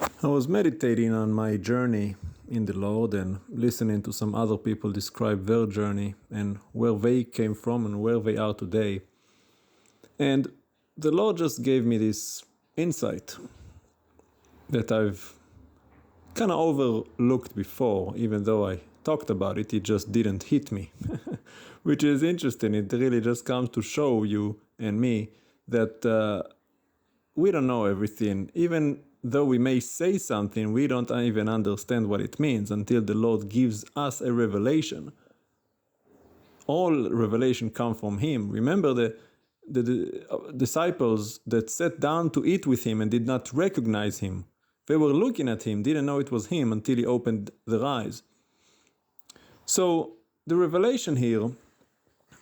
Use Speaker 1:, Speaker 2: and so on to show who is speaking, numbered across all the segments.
Speaker 1: I was meditating on my journey in the Lord and listening to some other people describe their journey and where they came from and where they are today. And the Lord just gave me this insight that I've kind of overlooked before, even though I talked about it, it just didn't hit me. Which is interesting. It really just comes to show you and me that we don't know everything. Even though we may say something, we don't even understand what it means until the Lord gives us a revelation. All revelation comes from Him. Remember the disciples that sat down to eat with Him and did not recognize Him. They were looking at Him, didn't know it was Him until He opened their eyes. So the revelation here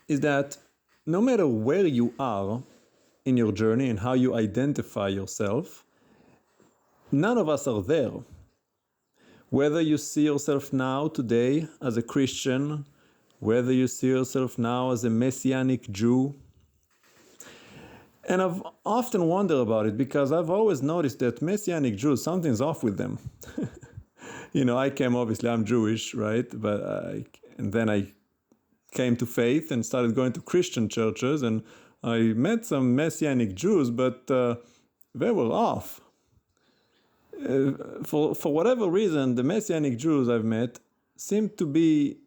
Speaker 1: is that no matter where you are in your journey and how you identify yourself, none of us are there. Whether you see yourself now today as a Christian, whether you see yourself now as a Messianic Jew. And I've often wondered about it because I've always noticed that Messianic Jews, something's off with them. I'm Jewish, right? And then I came to faith and started going to Christian churches, and I met some Messianic Jews, but they were off. For whatever reason, the Messianic Jews I've met seem to be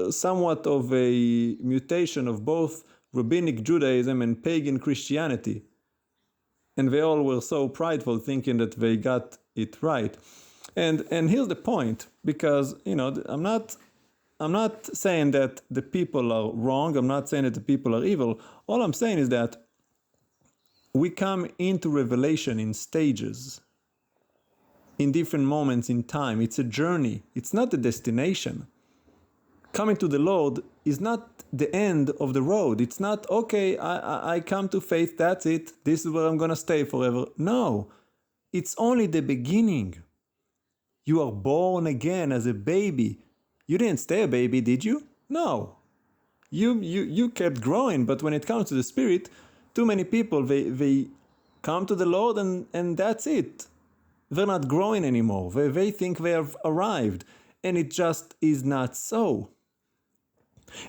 Speaker 1: somewhat of a mutation of both Rabbinic Judaism and pagan Christianity. And they all were so prideful, thinking that they got it right. And here's the point, because I'm not saying that the people are wrong. I'm not saying that the people are evil. All I'm saying is that we come into revelation in stages, in different moments in time. It's a journey. It's not the destination. Coming to the Lord is not the end of the road. It's not, okay, I come to faith, that's it. This is where I'm going to stay forever. No, it's only the beginning. You are born again as a baby. You didn't stay a baby, did you? No. You kept growing, but when it comes to the Spirit, too many people, they come to the Lord and that's it. They're not growing anymore. They think they have arrived, and it just is not so.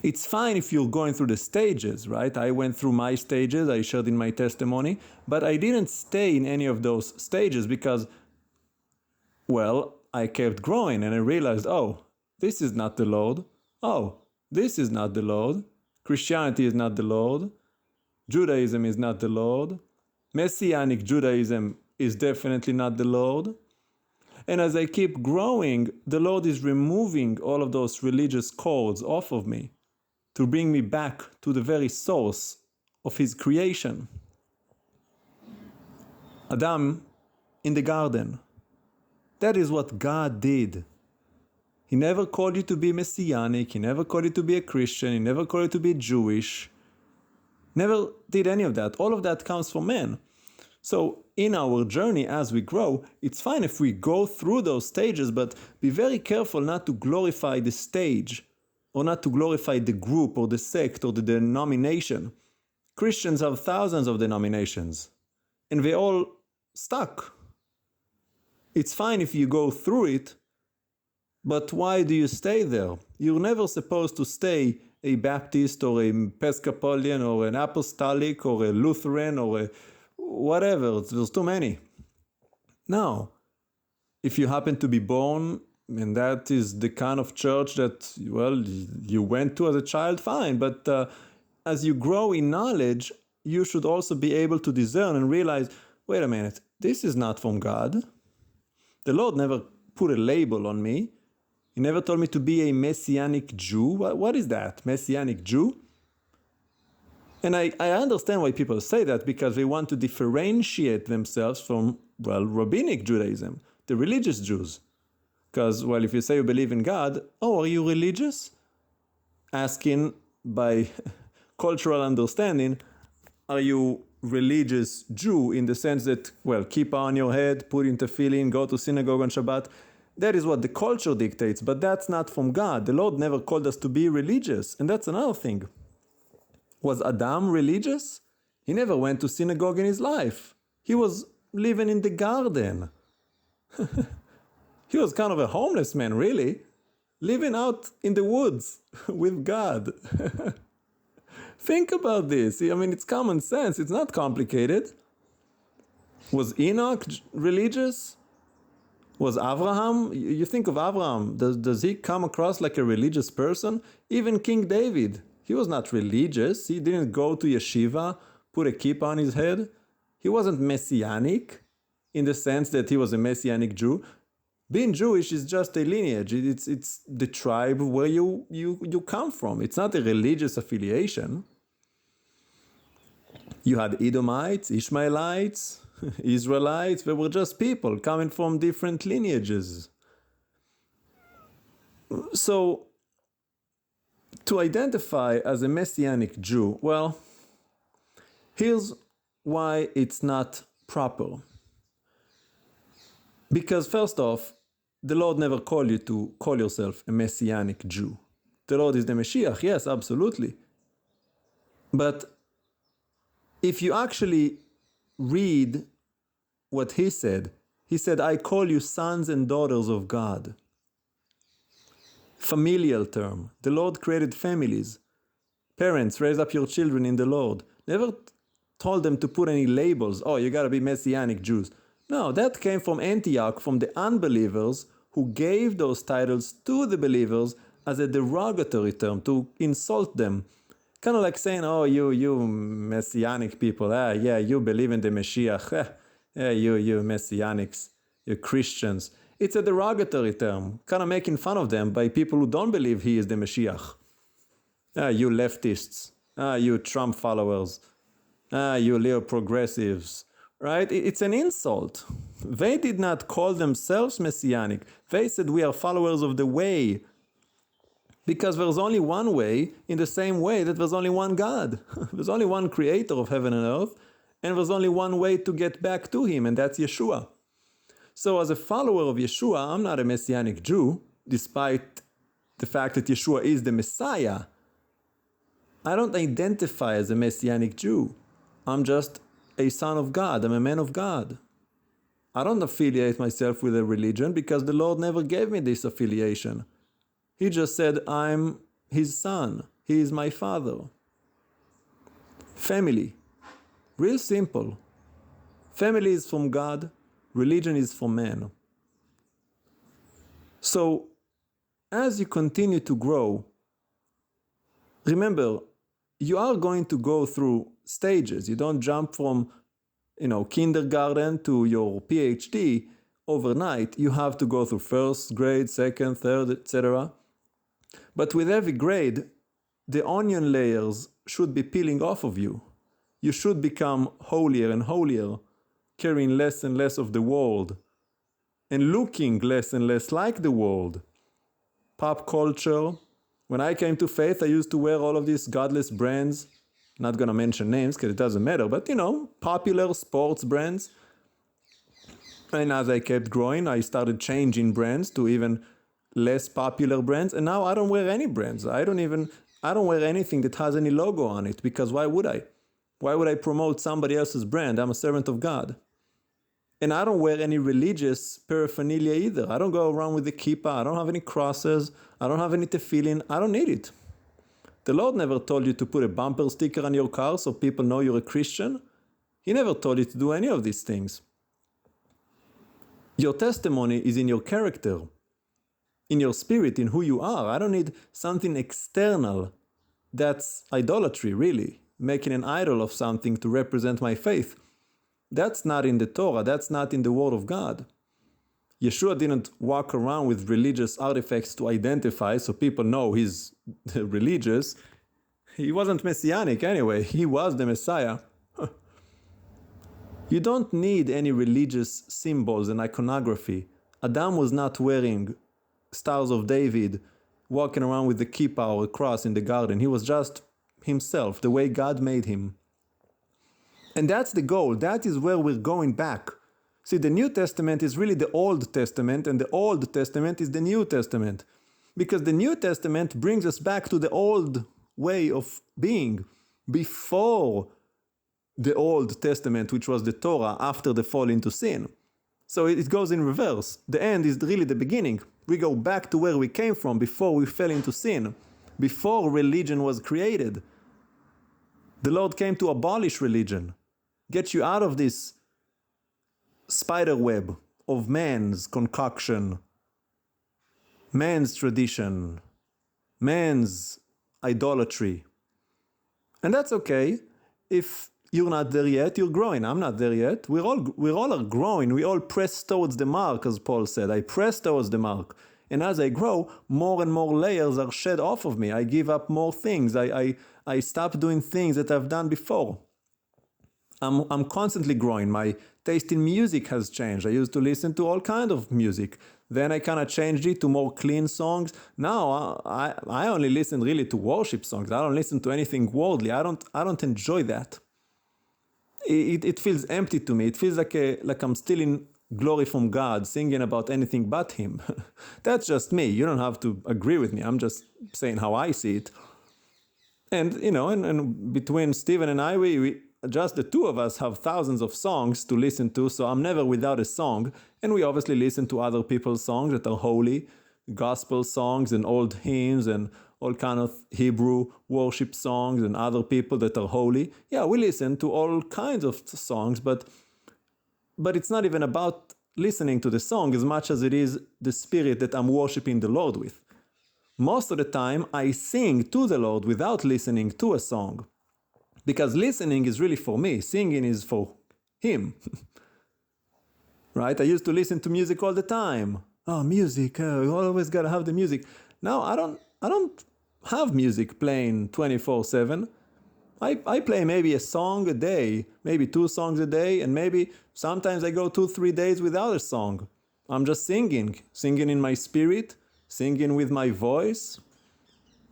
Speaker 1: It's fine if you're going through the stages, right? I went through my stages, I shared in my testimony, but I didn't stay in any of those stages because, well, I kept growing and I realized, oh, this is not the Lord. Oh, this is not the Lord. Christianity is not the Lord. Judaism is not the Lord. Messianic Judaism is definitely not the Lord. And as I keep growing, the Lord is removing all of those religious cords off of me to bring me back to the very source of His creation. Adam in the garden. That is what God did. He never called you to be Messianic. He never called you to be a Christian. He never called you to be Jewish. Never did any of that. All of that comes from man. So in our journey as we grow, it's fine if we go through those stages, but be very careful not to glorify the stage or not to glorify the group or the sect or the denomination. Christians have thousands of denominations and they all stuck. It's fine if you go through it, but why do you stay there? You're never supposed to stay a Baptist or a Episcopalian or an Apostolic or a Lutheran or a whatever. There's too many. No. If you happen to be born and that is the kind of church that, well, you went to as a child, fine. But as you grow in knowledge, you should also be able to discern and realize, wait a minute, this is not from God. The Lord never put a label on me. He never told me to be a Messianic Jew. What is that? Messianic Jew? And I understand why people say that, because they want to differentiate themselves from, well, Rabbinic Judaism, the religious Jews. Because, well, if you say you believe in God, oh, are you religious? Asking by cultural understanding, are you religious Jew in the sense that, well, kippah on your head, put in tefillin, go to synagogue on Shabbat? That is what the culture dictates, but that's not from God. The Lord never called us to be religious, and that's another thing. Was Adam religious? He never went to synagogue in his life. He was living in the garden. He was kind of a homeless man, really, living out in the woods with God. Think about this. I mean, it's common sense. It's not complicated. Was Enoch religious? Was Abraham? You think of Abraham. Does he come across like a religious person? Even King David, he was not religious. He didn't go to yeshiva, put a kippah on his head. He wasn't messianic in the sense that he was a messianic Jew. Being Jewish is just a lineage. It's the tribe where you come from. It's not a religious affiliation. You had Edomites, Ishmaelites, Israelites. They were just people coming from different lineages. So, to identify as a Messianic Jew, well, here's why it's not proper. Because first off, the Lord never called you to call yourself a Messianic Jew. The Lord is the Mashiach, yes, absolutely. But if you actually read what he said, I call you sons and daughters of God. Familial term. The Lord created families. Parents, raise up your children in the Lord. Never told them to put any labels. Oh, you gotta be Messianic Jews. No, that came from Antioch, from the unbelievers who gave those titles to the believers as a derogatory term, to insult them. Kind of like saying, oh, you Messianic people, yeah, you believe in the Mashiach, you Messianics, you Christians. It's a derogatory term, kind of making fun of them by people who don't believe he is the Mashiach. You leftists, you Trump followers, you Leo progressives, right? It's an insult. They did not call themselves Messianic. They said we are followers of the way. Because there's only one way, in the same way that there's only one God. There's only one creator of heaven and earth, and there's only one way to get back to him, and that's Yeshua. So as a follower of Yeshua, I'm not a Messianic Jew, despite the fact that Yeshua is the Messiah. I don't identify as a Messianic Jew. I'm just a son of God. I'm a man of God. I don't affiliate myself with a religion because the Lord never gave me this affiliation. He just said, I'm his son. He is my father. Family. Real simple. Family is from God. Religion is from man. So, as you continue to grow, remember, you are going to go through stages. You don't jump from, kindergarten to your PhD overnight. You have to go through first grade, second, third, etc. But with every grade, the onion layers should be peeling off of you. You should become holier and holier, carrying less and less of the world, and looking less and less like the world. Pop culture. When I came to faith, I used to wear all of these godless brands. Not gonna mention names because it doesn't matter, but popular sports brands. And as I kept growing, I started changing brands to even less popular brands, and now I don't wear any brands. I don't wear anything that has any logo on it, because why would I? Why would I promote somebody else's brand? I'm a servant of God. And I don't wear any religious paraphernalia either. I don't go around with the kippah. I don't have any crosses. I don't have any tefillin. I don't need it. The Lord never told you to put a bumper sticker on your car so people know you're a Christian. He never told you to do any of these things. Your testimony is in your character, in your spirit, in who you are. I don't need something external. That's idolatry, really. Making an idol of something to represent my faith. That's not in the Torah. That's not in the Word of God. Yeshua didn't walk around with religious artifacts to identify so people know he's religious. He wasn't messianic anyway. He was the Messiah. You don't need any religious symbols and iconography. Adam was not wearing Stars of David, walking around with the kippah or a cross in the garden. He was just himself, the way God made him. And that's the goal. That is where we're going back. See, the New Testament is really the Old Testament, and the Old Testament is the New Testament. Because the New Testament brings us back to the old way of being, before the Old Testament, which was the Torah, after the fall into sin. So it goes in reverse. The end is really the beginning. We go back to where we came from before we fell into sin, before religion was created. The Lord came to abolish religion, get you out of this spider web of man's concoction, man's tradition, man's idolatry. And that's okay. If you're not there yet, you're growing. I'm not there yet. We all are growing. We all press towards the mark, as Paul said. I press towards the mark. And as I grow, more and more layers are shed off of me. I give up more things. I stop doing things that I've done before. I'm constantly growing. My taste in music has changed. I used to listen to all kinds of music. Then I kind of changed it to more clean songs. Now I only listen really to worship songs. I don't listen to anything worldly. I don't enjoy that. It feels empty to me. It feels like I'm stealing glory from God, singing about anything but Him. That's just me. You don't have to agree with me. I'm just saying how I see it. And and between Stephen and I, we just the two of us have thousands of songs to listen to, so I'm never without a song. And we obviously listen to other people's songs that are holy, gospel songs and old hymns and all kind of Hebrew worship songs and other people that are holy. Yeah, we listen to all kinds of songs, but it's not even about listening to the song as much as it is the spirit that I'm worshiping the Lord with. Most of the time, I sing to the Lord without listening to a song. Because listening is really for me. Singing is for Him. Right? I used to listen to music all the time. Oh, music. You always got to have the music. Now, I don't have music playing 24/7. I play maybe a song a day, maybe 2 songs a day, and maybe sometimes I go 2-3 days without a song. I'm just singing in my spirit, singing with my voice,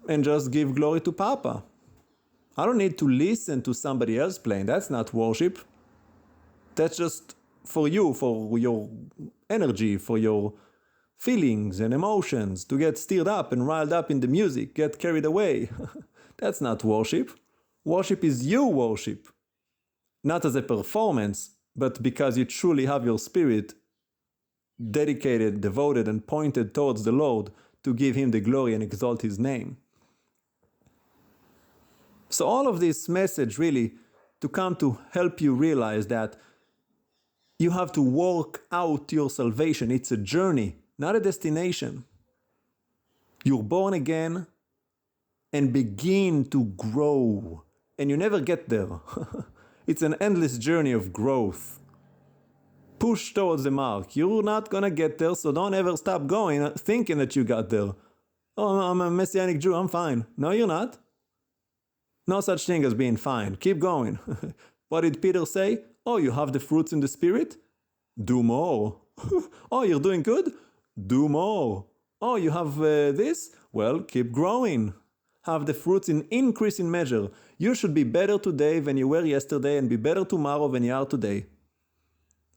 Speaker 1: and just give glory to Papa. I don't need to listen to somebody else playing. That's not worship. That's just for you, for your energy, for your feelings and emotions, to get stirred up and riled up in the music, get carried away. That's not worship. Worship is you worship. Not as a performance, but because you truly have your spirit dedicated, devoted, and pointed towards the Lord to give Him the glory and exalt His name. So all of this message really to come to help you realize that you have to work out your salvation. It's a journey, not a destination. You're born again and begin to grow. And you never get there. It's an endless journey of growth. Push towards the mark. You're not going to get there, so don't ever stop going thinking that you got there. Oh, I'm a Messianic Jew, I'm fine. No, you're not. No such thing as being fine. Keep going. What did Peter say? Oh, you have the fruits in the Spirit? Do more. Oh, you're doing good? Do more. Oh, you have this? Well, keep growing. Have the fruits in increasing measure. You should be better today than you were yesterday and be better tomorrow than you are today.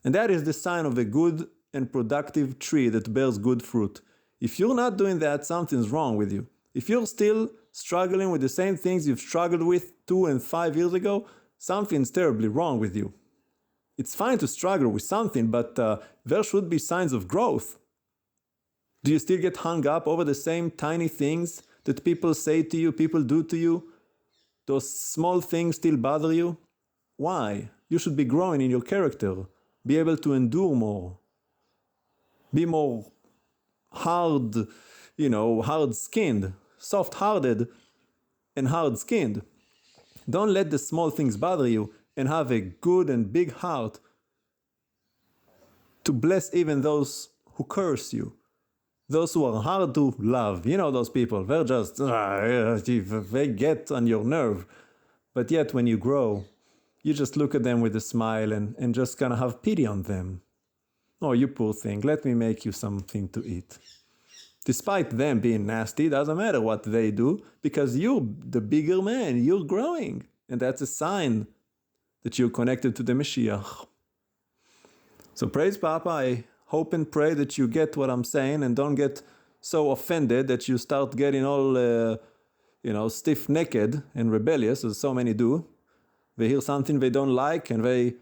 Speaker 1: And that is the sign of a good and productive tree that bears good fruit. If you're not doing that, something's wrong with you. If you're still struggling with the same things you've struggled with 2 and 5 years ago, something's terribly wrong with you. It's fine to struggle with something, but there should be signs of growth. Do you still get hung up over the same tiny things that people say to you, people do to you? Those small things still bother you? Why? You should be growing in your character. Be able to endure more. Be more hard-skinned, soft-hearted and hard-skinned. Don't let the small things bother you and have a good and big heart to bless even those who curse you. Those who are hard to love. You know those people. They're just, they get on your nerve. But yet when you grow, you just look at them with a smile and just kind of have pity on them. Oh, you poor thing, let me make you something to eat. Despite them being nasty, doesn't matter what they do, because you're the bigger man, you're growing. And that's a sign that you're connected to the Mashiach. So praise Papa, I hope and pray that you get what I'm saying and don't get so offended that you start getting all, stiff-necked and rebellious, as so many do. They hear something they don't like and they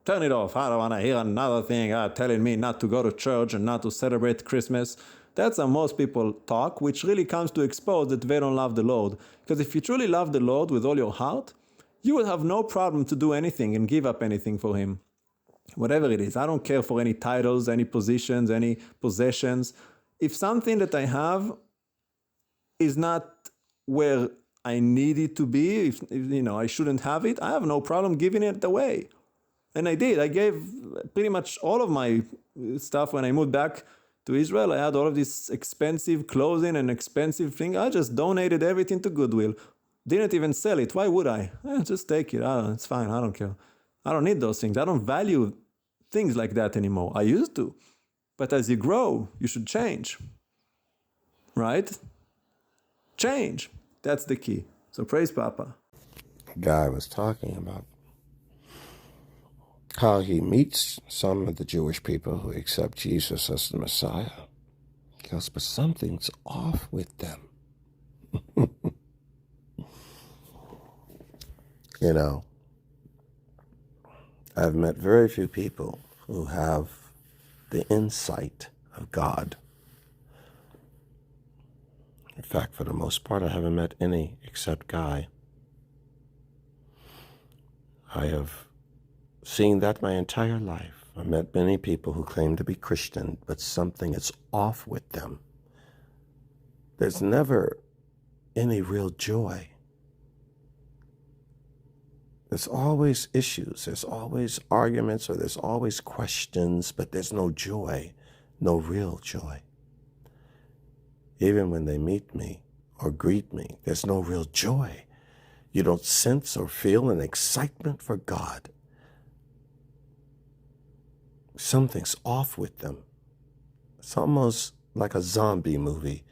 Speaker 1: turn it off. I don't want to hear another thing telling me not to go to church and not to celebrate Christmas. That's how most people talk, which really comes to expose that they don't love the Lord. Because if you truly love the Lord with all your heart, you will have no problem to do anything and give up anything for Him. Whatever it is. I don't care for any titles, any positions, any possessions. If something that I have is not where I need it to be, if I shouldn't have it, I have no problem giving it away. And I did. I gave pretty much all of my stuff when I moved back to Israel. I had all of this expensive clothing and expensive thing. I just donated everything to Goodwill. Didn't even sell it. Why would I? Just take it. It's fine. I don't care. I don't need those things. I don't value things like that anymore. I used to. But as you grow, you should change. Right? Change. That's the key. So praise Papa.
Speaker 2: The guy was talking about how he meets some of the Jewish people who accept Jesus as the Messiah. He goes, but something's off with them. I've met very few people who have the insight of God. In fact, for the most part, I haven't met any except Guy. I have seen that my entire life. I've met many people who claim to be Christian, but something is off with them. There's never any real joy. There's always issues, there's always arguments, or there's always questions, but there's no joy, no real joy. Even when they meet me or greet me, there's no real joy. You don't sense or feel an excitement for God. Something's off with them. It's almost like a zombie movie.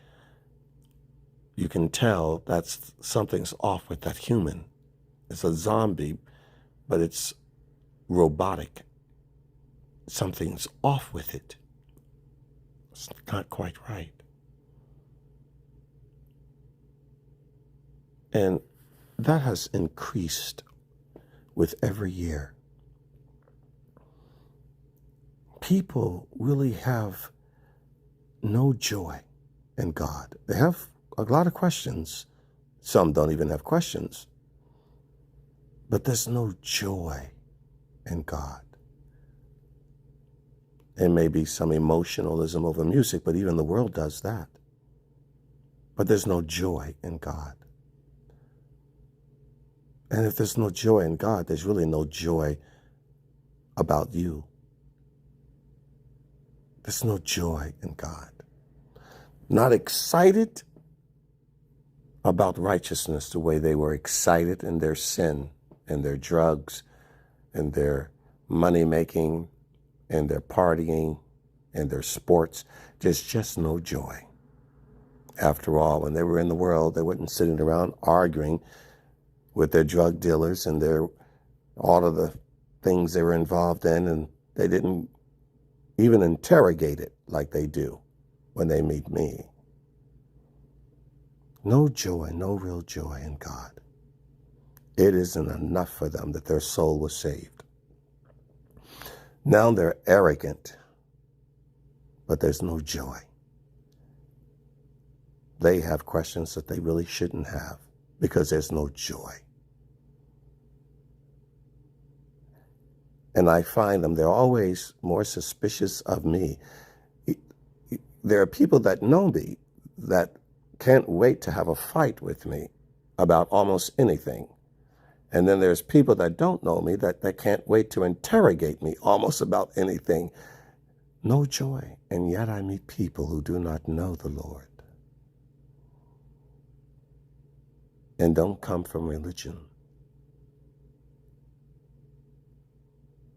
Speaker 2: You can tell that's something's off with that human. It's a zombie, but it's robotic. Something's off with it. It's not quite right. And that has increased with every year. People really have no joy in God. They have a lot of questions. Some don't even have questions. But there's no joy in God. There may be some emotionalism over music, but even the world does that. But there's no joy in God. And if there's no joy in God, there's really no joy about you. There's no joy in God. Not excited about righteousness the way they were excited in their sin and their drugs and their money making and their partying and their sports. There's just no joy. After all, when they were in the world, they weren't sitting around arguing with their drug dealers and all of the things they were involved in, and they didn't even interrogate it like they do when they meet me. No joy, no real joy in God. It isn't enough for them that their soul was saved. Now they're arrogant, but there's no joy. They have questions that they really shouldn't have because there's no joy. And I find them, they're always more suspicious of me. There are people that know me that can't wait to have a fight with me about almost anything. And then there's people that don't know me that they can't wait to interrogate me almost about anything. No joy. And yet I meet people who do not know the Lord and don't come from religion.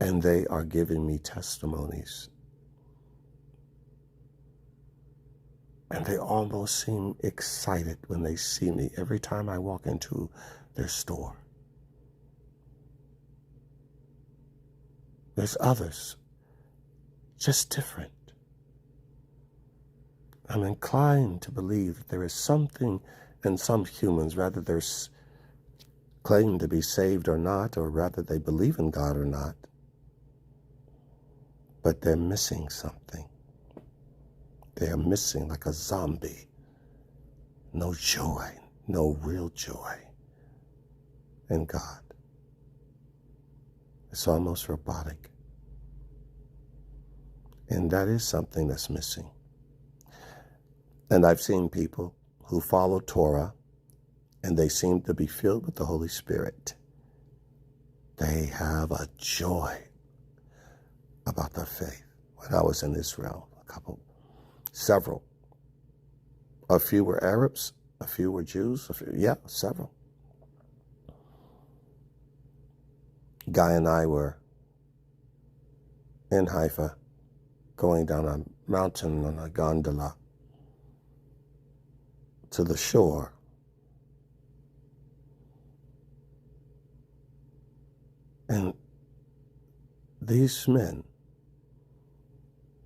Speaker 2: And they are giving me testimonies. And they almost seem excited when they see me every time I walk into their store. There's others, just different. I'm inclined to believe that there is something in some humans, whether they're claiming to be saved or not, or rather they believe in God or not, but they're missing something. They are missing like a zombie. No joy, no real joy in God. It's almost robotic. And that is something that's missing. And I've seen people who follow Torah and they seem to be filled with the Holy Spirit. They have a joy about their faith. When I was in Israel, several. A few were Arabs, a few were Jews, several. Guy and I were in Haifa, going down a mountain on a gondola to the shore. And these men,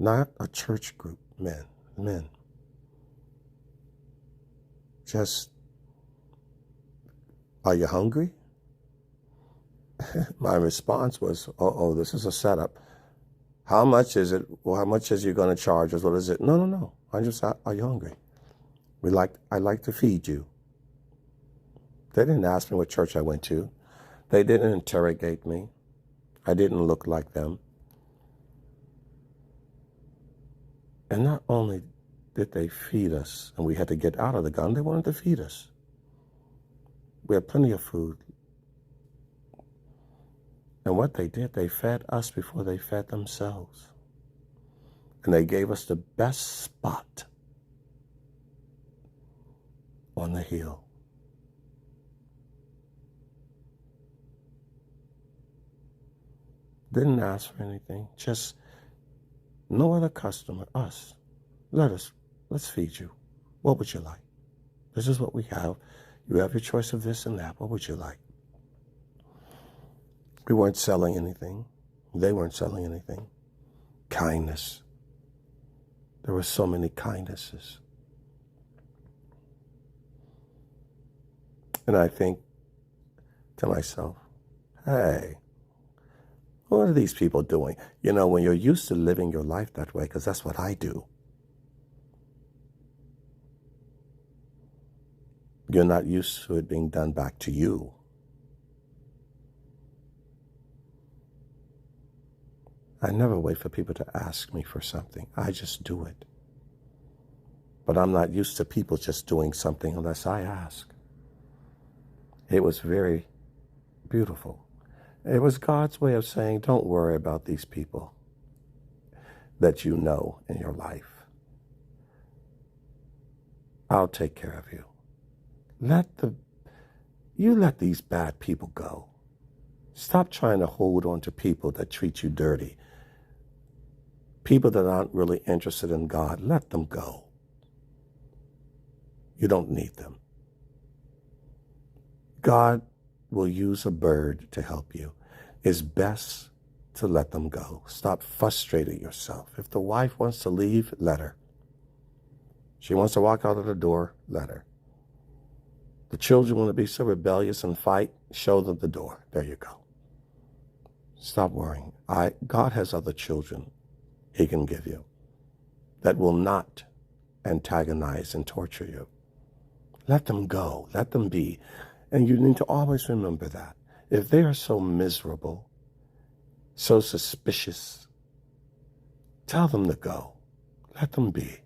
Speaker 2: not a church group, men, just, are you hungry? My response was, this is a setup. How much is it? Well, how much is you going to charge us? What is it? No. I just, are you hungry? I like to feed you. They didn't ask me what church I went to. They didn't interrogate me. I didn't look like them. And not only did they feed us, and we had to get out of the gun, they wanted to feed us. We had plenty of food. And what they did, they fed us before they fed themselves. And they gave us the best spot on the hill. Didn't ask for anything, just no other customer, us. Let's feed you. What would you like? This is what we have. You have your choice of this and that. What would you like? We weren't selling anything. They weren't selling anything. Kindness. There were so many kindnesses. And I think to myself, hey, what are these people doing? You know, when you're used to living your life that way, because that's what I do, you're not used to it being done back to you. I never wait for people to ask me for something. I just do it. But I'm not used to people just doing something unless I ask. It was very beautiful. It was God's way of saying, don't worry about these people that you know in your life. I'll take care of you. You let these bad people go. Stop trying to hold on to people that treat you dirty. People that aren't really interested in God, let them go. You don't need them. God will use a bird to help you. It's best to let them go. Stop frustrating yourself. If the wife wants to leave, let her. She wants to walk out of the door, let her. The children want to be so rebellious and fight, show them the door. There you go. Stop worrying. God has other children He can give you that will not antagonize and torture you. Let them go. Let them be. And you need to always remember that. If they are so miserable, so suspicious, tell them to go. Let them be.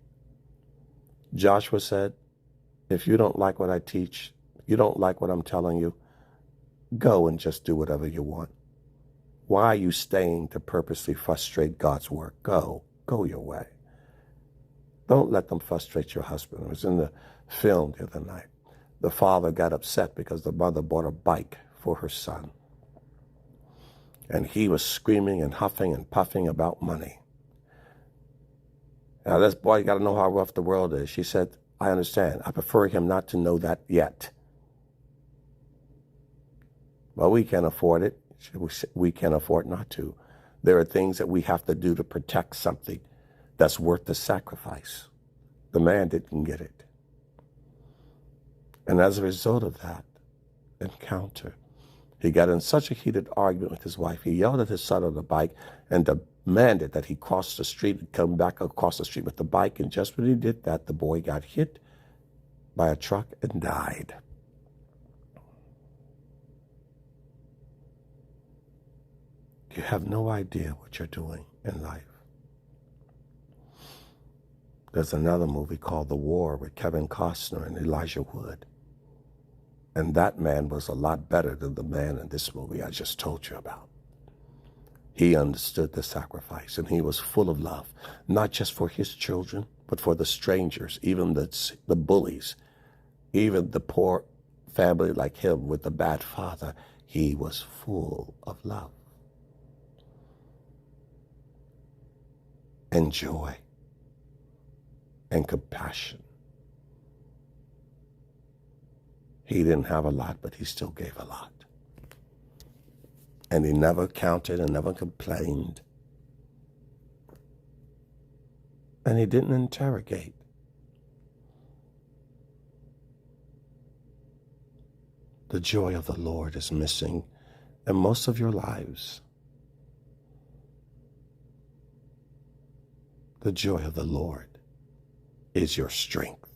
Speaker 2: Joshua said, if you don't like what I teach, you don't like what I'm telling you, go and just do whatever you want. Why are you staying to purposely frustrate God's work? Go your way. Don't let them frustrate your husband. It was in the film the other night. The father got upset because the mother bought a bike for her son. And he was screaming and huffing and puffing about money. Now, this boy, you got to know how rough the world is. She said, I understand. I prefer him not to know that yet. Well, we can't afford it. We can't afford not to. There are things that we have to do to protect something that's worth the sacrifice. The man didn't get it. And as a result of that encounter, he got in such a heated argument with his wife. He yelled at his son on the bike, and the demanded that he cross the street and come back across the street with the bike. And just when he did that, the boy got hit by a truck and died. You have no idea what you're doing in life. There's another movie called The War with Kevin Costner and Elijah Wood. And that man was a lot better than the man in this movie I just told you about. He understood the sacrifice, and he was full of love, not just for his children, but for the strangers, even the bullies, even the poor family like him with the bad father. He was full of love and joy and compassion. He didn't have a lot, but he still gave a lot. And he never counted and never complained. And he didn't interrogate. The joy of the Lord is missing in most of your lives. The joy of the Lord is your strength.